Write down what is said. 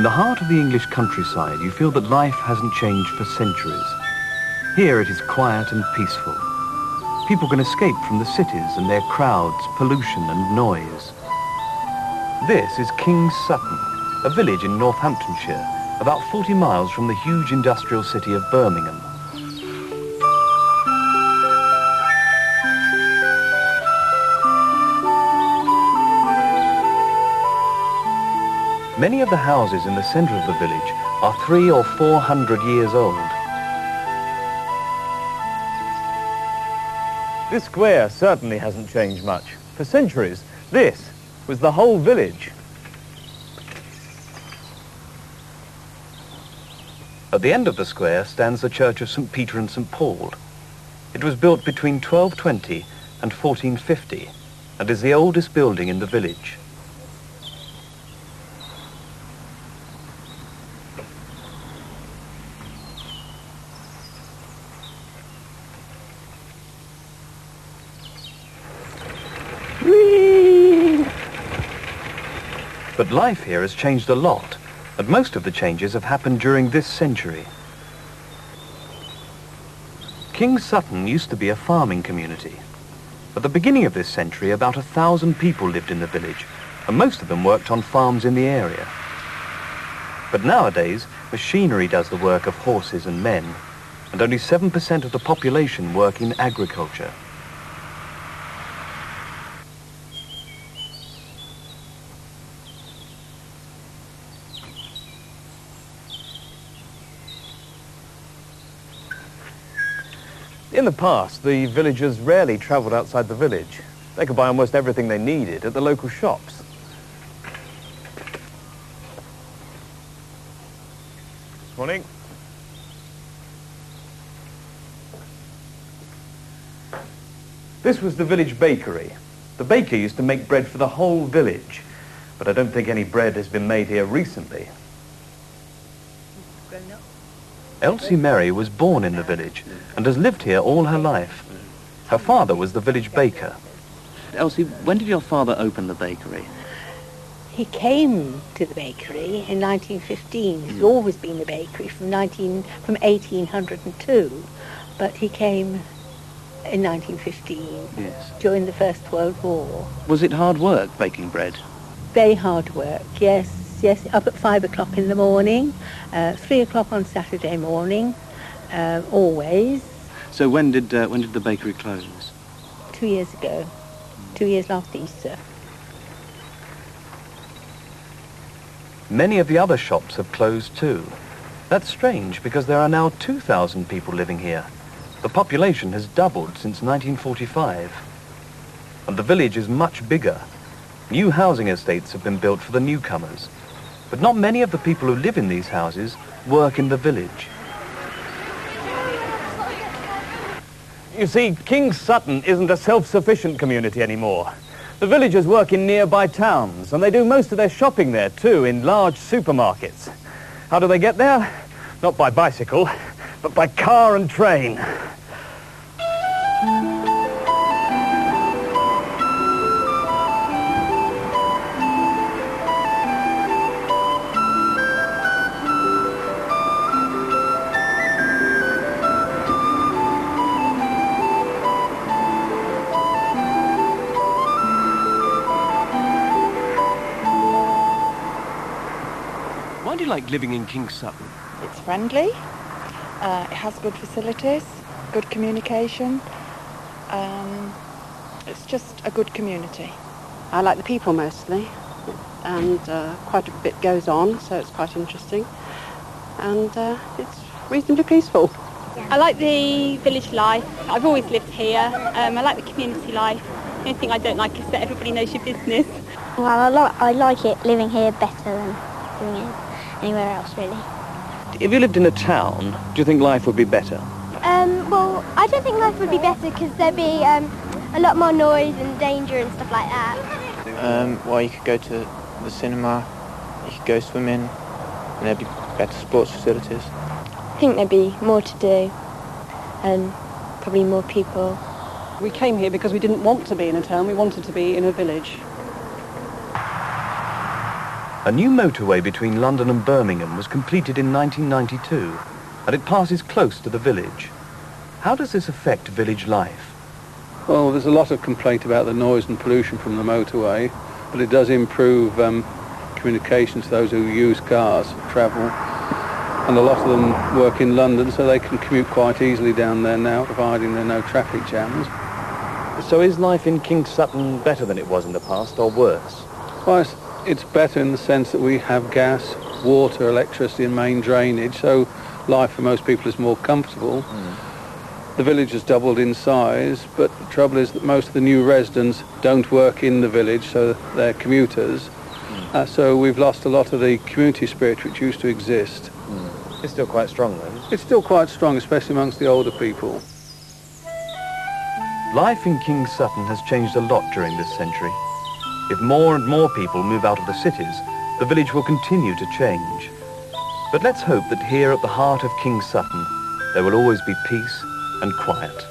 In the heart of the English countryside, you feel that life hasn't changed for centuries. Here it is quiet and peaceful. People can escape from the cities and their crowds, pollution and noise. This is King's Sutton, a village in Northamptonshire, about 40 miles from the huge industrial city of Birmingham. Many of the houses in the centre of the village are 300 or 400 years old. This square certainly hasn't changed much. For centuries, this was the whole village. At the end of the square stands the church of St. Peter and St. Paul. It was built between 1220 and 1450 and is the oldest building in the village. But life here has changed a lot, and most of the changes have happened during this century. King's Sutton used to be a farming community. At the beginning of this century, about 1,000 people lived in the village, and most of them worked on farms in the area. But nowadays, machinery does the work of horses and men, and only 7% of the population work in agriculture. In the past, the villagers rarely travelled outside the village. They could buy almost everything they needed at the local shops. Morning. This was the village bakery. The baker used to make bread for the whole village, but I don't think any bread has been made here recently. Elsie Merry was born in the village and has lived here all her life. Her father was the village baker. Elsie, when did your father open the bakery? He came to the bakery in 1915. It's always been a bakery from 1802, but he came in 1915, Yes. during the First World War. Was it hard work baking bread? Very hard work, yes, up at 5 o'clock in the morning, 3 o'clock on Saturday morning, always. So when did the bakery close? 2 years ago, 2 years after Easter. Many of the other shops have closed too. That's strange because there are now 2,000 people living here. The population has doubled since 1945. And the village is much bigger. New housing estates have been built for the newcomers. But not many of the people who live in these houses work in the village. You see, King's Sutton isn't a self-sufficient community anymore. The villagers work in nearby towns, and they do most of their shopping there too, in large supermarkets. How do they get there? Not by bicycle, but by car and train. Why do you like living in King's Sutton? It's friendly, it has good facilities, good communication. It's just a good community. I like the people mostly, and quite a bit goes on, so it's quite interesting. And it's reasonably peaceful. I like the village life. I've always lived here. I like the community life. The only thing I don't like is that everybody knows your business. Well, I like it living here better than living anywhere else, really. If you lived in a town, do you think life would be better? Well, I don't think life would be better because there'd be a lot more noise and danger and stuff like that. Well, you could go to the cinema, you could go swimming, and there'd be better sports facilities. I think there'd be more to do and probably more people. We came here because we didn't want to be in a town, we wanted to be in a village. A new motorway between London and Birmingham was completed in 1992, and it passes close to the village. How does this affect village life? Well, there's a lot of complaint about the noise and pollution from the motorway, but it does improve communication to those who use cars for travel. And a lot of them work in London, so they can commute quite easily down there now, providing there are no traffic jams. So is life in King Sutton better than it was in the past, or worse? Well, it's better in the sense that we have gas, water, electricity and main drainage, so life for most people is more comfortable. The village has doubled in size, but the trouble is that most of the new residents don't work in the village, so they're commuters. So we've lost a lot of the community spirit which used to exist. It's still quite strong, though. It's still quite strong, especially amongst the older people. Life in King Sutton has changed a lot during this century. If more and more people move out of the cities, the village will continue to change. But let's hope that here at the heart of King Sutton, there will always be peace and quiet.